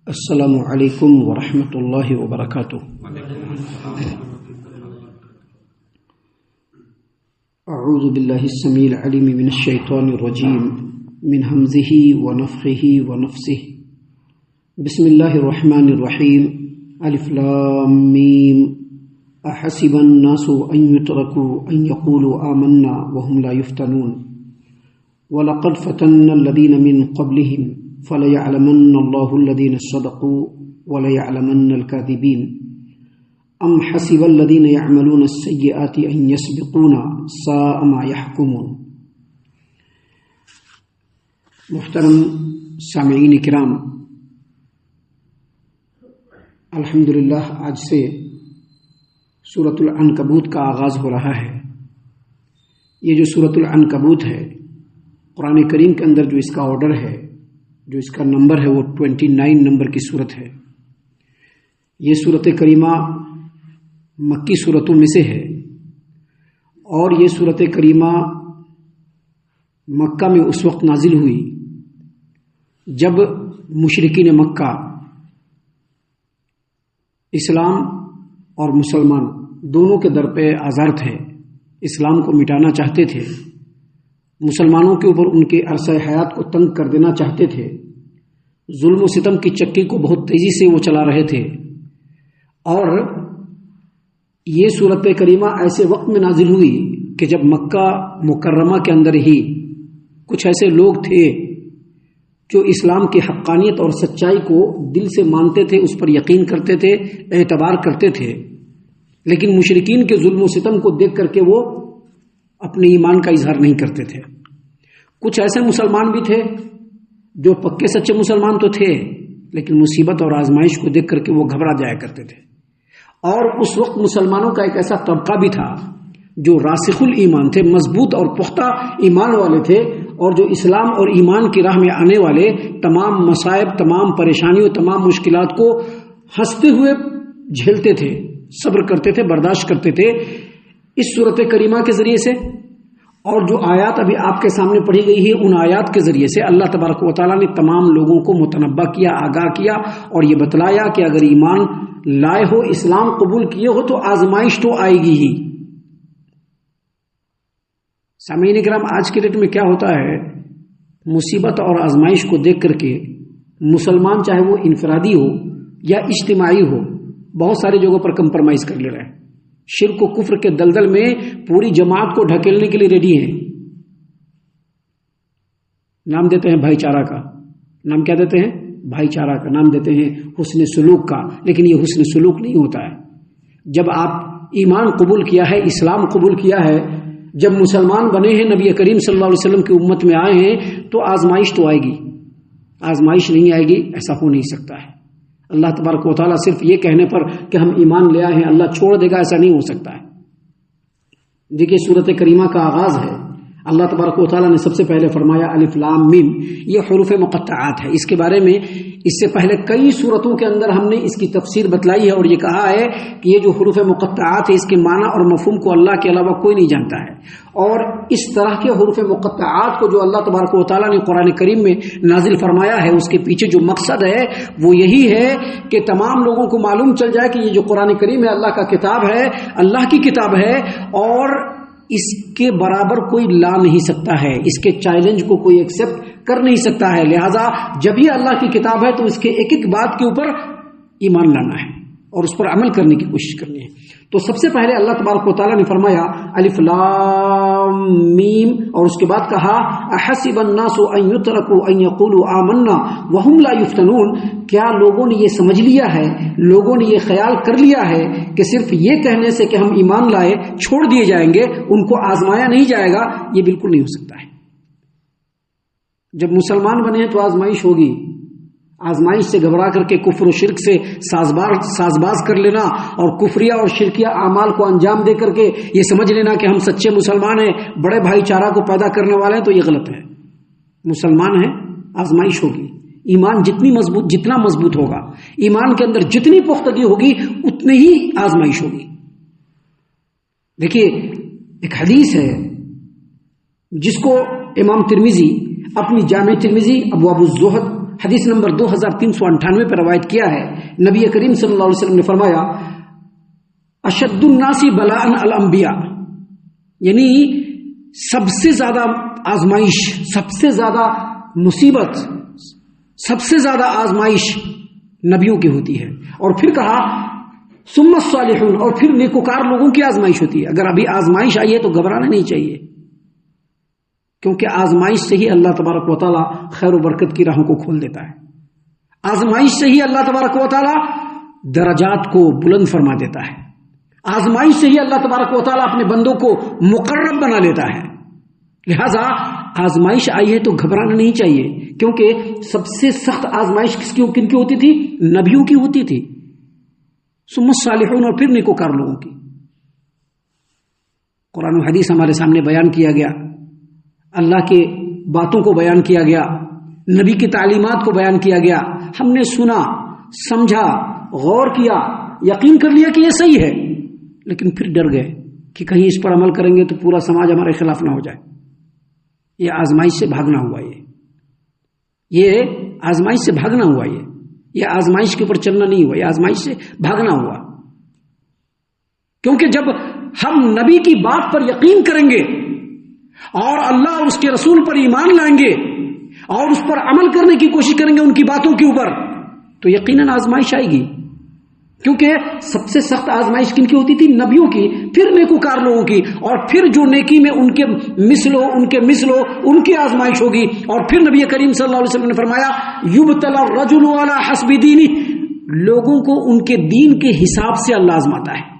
السلام علیکم ورحمۃ اللہ وبرکاتہ۔ اعوذ باللہ السمیع العلیم من الشیطان الرجیم من ہمزہ ونفخہ ونفثہ۔ بسم اللہ الرحمن الرحیم۔ الف لام میم۔ احسب الناس ان يتركوا ان يقولوا آمنا وهم لا يفتنون وَلَقَدْ فَتَنَّا الَّذِينَ مِن قَبْلِهِمْ فَلَيَعْلَمَنَّ اللَّهُ الَّذِينَ صَدَقُوا وَلَيَعْلَمَنَّ الْكَاذِبِينَ أَمْ حَسِبَ الَّذِينَ يَعْمَلُونَ السَّيِّئَاتِ أَن يَسْبِقُونَا سَاءَ مَا يَحْكُمُونَ۔ محترم سامعین کرام، الحمدللہ آج سے سورۃ العنکبوت کا آغاز ہو رہا ہے۔ یہ جو سورۃ العنکبوت ہے، قرآن کریم کے اندر جو اس کا آرڈر ہے، جو اس کا نمبر ہے، وہ 29 نمبر کی صورت ہے۔ یہ صورت کریمہ مکی صورتوں میں سے ہے، اور یہ صورت کریمہ مکہ میں اس وقت نازل ہوئی جب مشرکین مکہ اسلام اور مسلمان دونوں کے در پہ آزار تھے، اسلام کو مٹانا چاہتے تھے، مسلمانوں کے اوپر ان کے عرصہ حیات کو تنگ کر دینا چاہتے تھے، ظلم و ستم کی چکی کو بہت تیزی سے وہ چلا رہے تھے۔ اور یہ صورت کریمہ ایسے وقت میں نازل ہوئی کہ جب مکہ مکرمہ کے اندر ہی کچھ ایسے لوگ تھے جو اسلام کی حقانیت اور سچائی کو دل سے مانتے تھے، اس پر یقین کرتے تھے، اعتبار کرتے تھے، لیکن مشرکین کے ظلم و ستم کو دیکھ کر کے وہ اپنے ایمان کا اظہار نہیں کرتے تھے۔ کچھ ایسے مسلمان بھی تھے جو پکے سچے مسلمان تو تھے، لیکن مصیبت اور آزمائش کو دیکھ کر کے وہ گھبرا جایا کرتے تھے۔ اور اس وقت مسلمانوں کا ایک ایسا طبقہ بھی تھا جو راسخ الایمان تھے، مضبوط اور پختہ ایمان والے تھے، اور جو اسلام اور ایمان کی راہ میں آنے والے تمام مصائب، تمام پریشانیوں، تمام مشکلات کو ہنستے ہوئے جھیلتے تھے، صبر کرتے تھے، برداشت کرتے تھے۔ اس صورت کریمہ کے ذریعے سے اور جو آیات ابھی آپ کے سامنے پڑھی گئی ہے، ان آیات کے ذریعے سے اللہ تبارک و تعالیٰ نے تمام لوگوں کو متنبہ کیا، آگاہ کیا، اور یہ بتلایا کہ اگر ایمان لائے ہو، اسلام قبول کیے ہو، تو آزمائش تو آئے گی ہی۔ سامعین کرام، آج کے ڈیٹ میں کیا ہوتا ہے، مصیبت اور آزمائش کو دیکھ کر کے مسلمان چاہے وہ انفرادی ہو یا اجتماعی ہو، بہت ساری جگہوں پر کمپرمائز کر لے رہے ہیں، شرک و کفر کے دلدل میں پوری جماعت کو ڈھکیلنے کے لیے ریڈی ہیں۔ نام دیتے ہیں بھائی چارہ کا، نام کیا دیتے ہیں؟ بھائی چارہ کا نام دیتے ہیں، حسن سلوک کا، لیکن یہ حسن سلوک نہیں ہوتا ہے۔ جب آپ ایمان قبول کیا ہے، اسلام قبول کیا ہے، جب مسلمان بنے ہیں، نبی کریم صلی اللہ علیہ وسلم کی امت میں آئے ہیں، تو آزمائش تو آئے گی، آزمائش نہیں آئے گی ایسا ہو نہیں سکتا ہے۔ اللہ تبارک و تعالیٰ صرف یہ کہنے پر کہ ہم ایمان لے آئے ہیں اللہ چھوڑ دے گا، ایسا نہیں ہو سکتا ہے۔ دیکھیے سورت کریمہ کا آغاز ہے، اللہ تبارک و تعالیٰ نے سب سے پہلے فرمایا الف لام میم، یہ حروف مقطعات ہے۔ اس کے بارے میں اس سے پہلے کئی صورتوں کے اندر ہم نے اس کی تفسیر بتلائی ہے، اور یہ کہا ہے کہ یہ جو حروف مقطعات ہے، اس کے معنی اور مفہوم کو اللہ کے علاوہ کوئی نہیں جانتا ہے، اور اس طرح کے حروف مقطعات کو جو اللہ تبارک و تعالیٰ نے قرآن کریم میں نازل فرمایا ہے، اس کے پیچھے جو مقصد ہے وہ یہی ہے کہ تمام لوگوں کو معلوم چل جائے کہ یہ جو قرآن کریم ہے اللہ کا کتاب ہے، اللہ کی کتاب ہے، اور اس کے برابر کوئی لا نہیں سکتا ہے، اس کے چیلنج کو کوئی ایکسپٹ کر نہیں سکتا ہے۔ لہذا جب یہ اللہ کی کتاب ہے تو اس کے ایک ایک بات کے اوپر ایمان لانا ہے اور اس پر عمل کرنے کی کوشش کرنی ہے۔ تو سب سے پہلے اللہ تبارک و تعالیٰ نے فرمایا الف لام میم، اور اس کے بعد کہا احسب الناس ان يتركوا ان يقولوا آمنا وهم لا يفتنون، کیا لوگوں نے یہ سمجھ لیا ہے، لوگوں نے یہ خیال کر لیا ہے کہ صرف یہ کہنے سے کہ ہم ایمان لائے چھوڑ دیے جائیں گے، ان کو آزمایا نہیں جائے گا؟ یہ بالکل نہیں ہو سکتا ہے۔ جب مسلمان بنے ہیں تو آزمائش ہوگی، آزمائش سے گھبرا کر کے کفر و شرک سے سازباز کر لینا، اور کفریہ اور شرکیہ اعمال کو انجام دے کر کے یہ سمجھ لینا کہ ہم سچے مسلمان ہیں، بڑے بھائی چارہ کو پیدا کرنے والے ہیں، تو یہ غلط ہے۔ مسلمان ہیں، آزمائش ہوگی، ایمان جتنا مضبوط ہوگا، ایمان کے اندر جتنی پختگی ہوگی، اتنی ہی آزمائش ہوگی۔ دیکھیے ایک حدیث ہے جس کو امام ترمذی اپنی جامع ترمذی ابواب الزہد حدیث نمبر 2398 پر روایت کیا ہے، نبی کریم صلی اللہ علیہ وسلم نے فرمایا اشد الناس بلاء الانبیاء، یعنی سب سے زیادہ آزمائش، سب سے زیادہ مصیبت، سب سے زیادہ آزمائش نبیوں کی ہوتی ہے، اور پھر کہا ثم الصالحون، اور پھر نیکوکار لوگوں کی آزمائش ہوتی ہے۔ اگر ابھی آزمائش آئی ہے تو گھبرانا نہیں چاہیے، کیونکہ آزمائش سے ہی اللہ تبارک و تعالی خیر و برکت کی راہوں کو کھول دیتا ہے، آزمائش سے ہی اللہ تبارک و تعالی درجات کو بلند فرما دیتا ہے، آزمائش سے ہی اللہ تبارک و تعالی اپنے بندوں کو مقرب بنا لیتا ہے۔ لہذا آزمائش آئی ہے تو گھبرانا نہیں چاہیے، کیونکہ سب سے سخت آزمائش کن کی ہوتی تھی؟ نبیوں کی ہوتی تھی، ثم الصالحون، اور پھر نیکوکار لوگوں کی۔ قرآن و حدیث ہمارے سامنے بیان کیا گیا، اللہ کے باتوں کو بیان کیا گیا، نبی کی تعلیمات کو بیان کیا گیا، ہم نے سنا، سمجھا، غور کیا، یقین کر لیا کہ یہ صحیح ہے، لیکن پھر ڈر گئے کہ کہیں اس پر عمل کریں گے تو پورا سماج ہمارے خلاف نہ ہو جائے۔ یہ آزمائش سے بھاگنا ہوا، یہ آزمائش سے بھاگنا ہوا، یہ آزمائش کے اوپر چلنا نہیں ہوا، یہ آزمائش سے بھاگنا ہوا۔ کیونکہ جب ہم نبی کی بات پر یقین کریں گے اور اللہ اور اس کے رسول پر ایمان لائیں گے اور اس پر عمل کرنے کی کوشش کریں گے ان کی باتوں کے اوپر، تو یقیناً آزمائش آئے گی۔ کیونکہ سب سے سخت آزمائش کن کی ہوتی تھی؟ نبیوں کی، پھر نیکوکار لوگوں کی، اور پھر جو نیکی میں ان کے مثل ہو ان کی آزمائش ہوگی، اور پھر نبی کریم صلی اللہ علیہ وسلم نے فرمایا یبتلی الرجل علی حسب دینہ، لوگوں کو ان کے دین کے حساب سے اللہ آزماتا ہے۔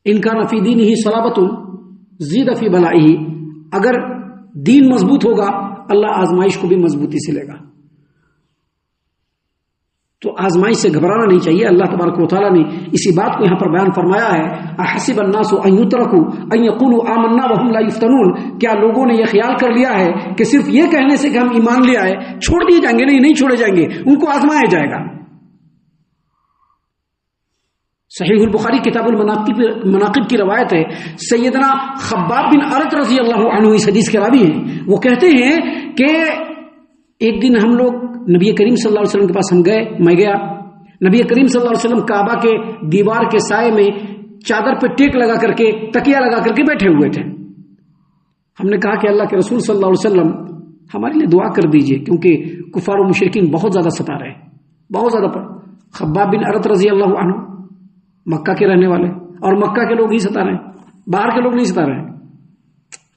ان کان فی دینہ صلابۃ زید فی بلائہ، اگر دین مضبوط ہوگا اللہ آزمائش کو بھی مضبوطی سے لے گا۔ تو آزمائش سے گھبرانا نہیں چاہیے۔ اللہ تبارک و تعالیٰ نے اسی بات کو یہاں پر بیان فرمایا ہے، احسب الناس ان یترکوا ان یقولوا آمنا وهم لا یفتنون، کیا لوگوں نے یہ خیال کر لیا ہے کہ صرف یہ کہنے سے کہ ہم ایمان لے آئے چھوڑ دیے جائیں گے؟ نہیں چھوڑے جائیں گے، ان کو آزمایا جائے گا۔ صحیح البخاری کتاب المناقب کی روایت ہے، سیدنا خباب بن ارت رضی اللہ عنہ اس حدیث کے راوی ہیں، وہ کہتے ہیں کہ ایک دن ہم لوگ نبی کریم صلی اللہ علیہ وسلم کے پاس ہم گئے، میں گیا، نبی کریم صلی اللہ علیہ وسلم کعبہ کے دیوار کے سائے میں چادر پہ ٹیک لگا کر کے، تکیہ لگا کر کے بیٹھے ہوئے تھے۔ ہم نے کہا کہ اللہ کے رسول صلی اللہ علیہ وسلم ہمارے لیے دعا کر دیجئے، کیونکہ کفار و مشرکین بہت زیادہ ستا رہے ہیں، بہت زیادہ۔ خباب بن ارت رضی اللہ عنہ مکہ کے رہنے والے، اور مکہ کے لوگ ہی ستا رہے ہیں، باہر کے لوگ نہیں ستا رہے ہیں،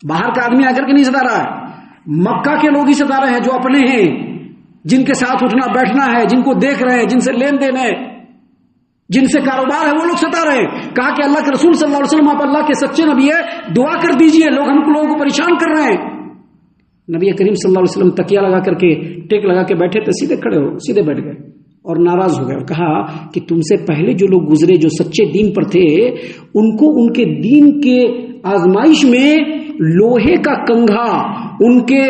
باہر کا آدمی آ کر کے نہیں ستا رہا ہے، مکہ کے لوگ ہی ستا رہے ہیں، جو اپنے ہیں، جن کے ساتھ اٹھنا بیٹھنا ہے، جن کو دیکھ رہے ہیں، جن سے لین دین ہے، جن سے کاروبار ہے، وہ لوگ ستا رہے ہیں۔ کہا کہ اللہ کے رسول صلی اللہ علیہ وسلم آپ اللہ کے سچے نبی ہے، دعا کر دیجئے، لوگوں کو پریشان کر رہے ہیں۔ نبی کریم صلی اللہ علیہ وسلم تکیہ لگا کر کے، ٹیک لگا کے بیٹھے تھے، سیدھے بیٹھ گئے اور ناراض ہو گئے اور کہا کہ تم سے پہلے جو لوگ گزرے، جو سچے دین پر تھے، ان کو ان کے دین کے آزمائش میں لوہے کا کنگھا ان کے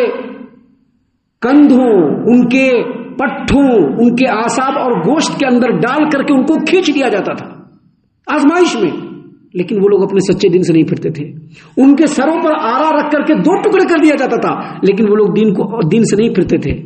کندھوں، ان کے پٹھوں، ان کے اعصاب اور گوشت کے اندر ڈال کر کے ان کو کھینچ دیا جاتا تھا آزمائش میں، لیکن وہ لوگ اپنے سچے دین سے نہیں پھرتے تھے۔ ان کے سروں پر آرا رکھ کر کے 2 ٹکڑے کر دیا جاتا تھا، لیکن وہ لوگ دین سے نہیں پھرتے تھے۔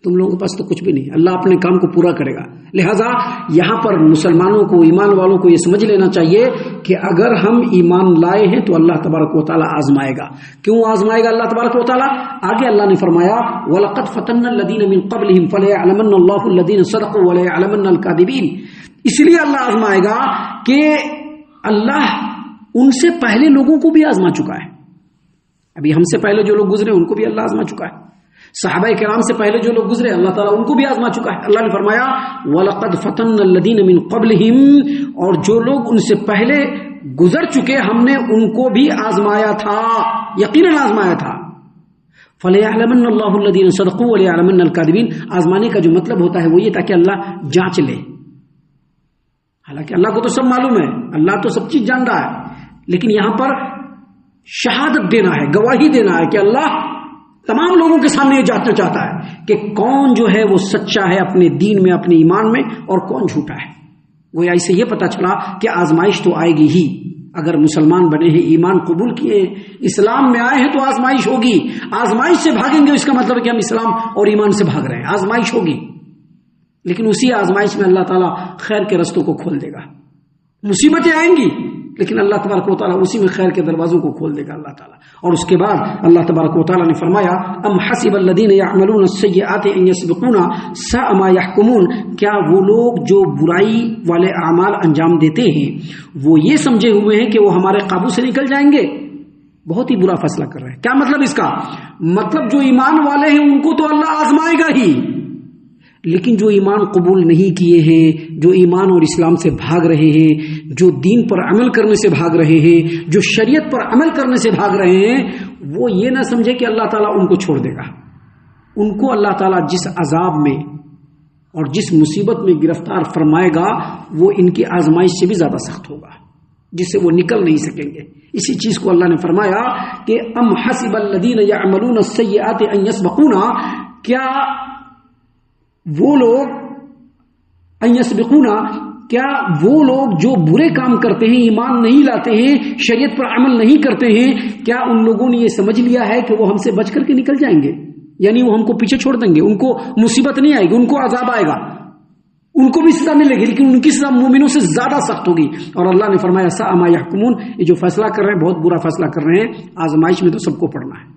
تم لوگوں کے پاس تو کچھ بھی نہیں، اللہ اپنے کام کو پورا کرے گا۔ لہذا یہاں پر مسلمانوں کو، ایمان والوں کو یہ سمجھ لینا چاہیے کہ اگر ہم ایمان لائے ہیں تو اللہ تبارک و تعالیٰ آزمائے گا۔ کیوں آزمائے گا اللہ تبارک و تعالیٰ؟ آگے اللہ نے فرمایا وَلَقَدْ فَتَنَّا الَّذِينَ مِن قَبْلِهِمْ فَلَيَعْلَمَنَّ اللَّهُ الَّذِينَ صَدَقُوا وَلَيَعْلَمَنَّ الْكَاذِبِينَ، اس لیے اللہ آزمائے گا کہ اللہ ان سے پہلے لوگوں کو بھی آزما چکا ہے۔ ابھی ہم سے پہلے جو لوگ گزرے ان کو بھی اللہ آزما چکا ہے، صحابہ کرام سے پہلے جو لوگ گزرے اللہ تعالیٰ ان کو بھی آزما چکا ہے۔ اللہ نے فرمایا وَلَقَدْ فَتَنَّا الَّذِينَ مِن قَبْلِهِمْ، اور جو لوگ ان سے پہلے گزر چکے ہم نے ان کو بھی آزمایا تھا، یقیناً آزمایا تھا۔ فَلَيَعْلَمَنَّ اللَّهُ الَّذِينَ صَدَقُوا وَلَيَعْلَمَنَّ الْكَاذِبِينَ، آزمانے کا جو مطلب ہوتا ہے وہ یہ تاکہ اللہ جانچ لے۔ حالانکہ اللہ کو تو سب معلوم ہے، اللہ تو سب چیز جان رہا ہے، لیکن یہاں پر شہادت دینا ہے، گواہی دینا ہے کہ اللہ تمام لوگوں کے سامنے یہ جاننا چاہتا ہے کہ کون جو ہے وہ سچا ہے اپنے دین میں، اپنے ایمان میں، اور کون جھوٹا ہے۔ گویا اس سے یہ پتا چلا کہ آزمائش تو آئے گی ہی، اگر مسلمان بنے ہیں، ایمان قبول کیے ہیں، اسلام میں آئے ہیں تو آزمائش ہوگی. آزمائش سے بھاگیں گے اس کا مطلب ہے کہ ہم اسلام اور ایمان سے بھاگ رہے ہیں. آزمائش ہوگی، لیکن اسی آزمائش میں اللہ تعالیٰ خیر کے رستوں کو کھول دے گا. مصیبتیں آئیں گی لیکن اللہ تبارک و تعالیٰ اسی میں خیر کے دروازوں کو کھول دے گا اللہ تعالیٰ. اور اس کے بعد اللہ تبارک و تعالیٰ نے فرمایا ام حسب الذین یعملون السیئات ان یسبقونا ساء ما یحکمون، کیا وہ لوگ جو برائی والے اعمال انجام دیتے ہیں وہ یہ سمجھے ہوئے ہیں کہ وہ ہمارے قابو سے نکل جائیں گے؟ بہت ہی برا فیصلہ کر رہے ہیں. کیا مطلب اس کا؟ مطلب جو ایمان والے ہیں ان کو تو اللہ آزمائے گا ہی، لیکن جو ایمان قبول نہیں کیے ہیں، جو ایمان اور اسلام سے بھاگ رہے ہیں، جو دین پر عمل کرنے سے بھاگ رہے ہیں، جو شریعت پر عمل کرنے سے بھاگ رہے ہیں، وہ یہ نہ سمجھے کہ اللہ تعالیٰ ان کو چھوڑ دے گا. ان کو اللہ تعالیٰ جس عذاب میں اور جس مصیبت میں گرفتار فرمائے گا وہ ان کی آزمائش سے بھی زیادہ سخت ہوگا، جس سے وہ نکل نہیں سکیں گے. اسی چیز کو اللہ نے فرمایا کہ ام حسب الذین یعملون السیئات ان یسبقونا، کیا وہ لوگ ان یسبقونا، کیا وہ لوگ جو برے کام کرتے ہیں، ایمان نہیں لاتے ہیں، شریعت پر عمل نہیں کرتے ہیں، کیا ان لوگوں نے یہ سمجھ لیا ہے کہ وہ ہم سے بچ کر کے نکل جائیں گے؟ یعنی وہ ہم کو پیچھے چھوڑ دیں گے، ان کو مصیبت نہیں آئے گی، ان کو عذاب آئے گا، ان کو بھی سزا ملے گی لیکن ان کی سزا مومنوں سے زیادہ سخت ہوگی. اور اللہ نے فرمایا ساء ما یحکمون، یہ جو فیصلہ کر رہے ہیں بہت برا فیصلہ کر رہے ہیں. آزمائش میں تو سب کو پڑنا ہے.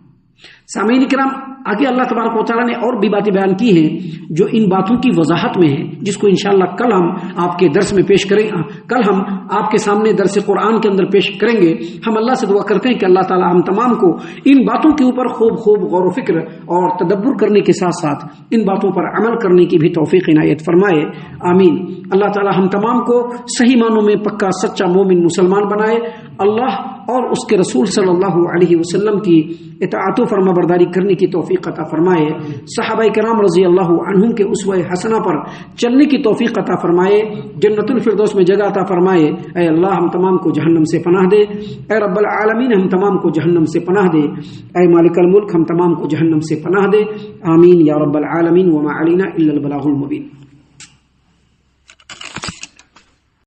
سامعین کرام، آگے اللہ تبارک و تعالیٰ نے اور بھی باتیں بیان کی ہیں جو ان باتوں کی وضاحت میں ہیں، جس کو انشاءاللہ کل ہم آپ کے درس میں پیش کریں گے، کل ہم آپ کے سامنے درس قرآن کے اندر پیش کریں گے. ہم اللہ سے دعا کرتے ہیں کہ اللہ تعالیٰ ہم تمام کو ان باتوں کے اوپر خوب غور و فکر اور تدبر کرنے کے ساتھ ساتھ ان باتوں پر عمل کرنے کی بھی توفیق عنایت فرمائے. آمین. اللہ تعالیٰ ہم تمام کو صحیح معنوں میں پکا سچا مومن مسلمان بنائے. اللہ اور اس کے رسول صلی اللہ علیہ وسلم کی اطاعت و فرما برداری کرنے کی توفیق عطا فرمائے. صحابہ کرام رضی اللہ عنہم کے اسوہ حسنہ پر چلنے کی توفیق عطا فرمائے. جنت الفردوس میں جگہ عطا فرمائے. اے اللہ ہم تمام کو جہنم سے پناہ دے. اے رب العالمین ہم تمام کو جہنم سے پناہ دے. اے مالک الملک ہم تمام کو جہنم سے پناہ دے. آمین یا رب العالمین. وما علینا الا البلاغ المبین.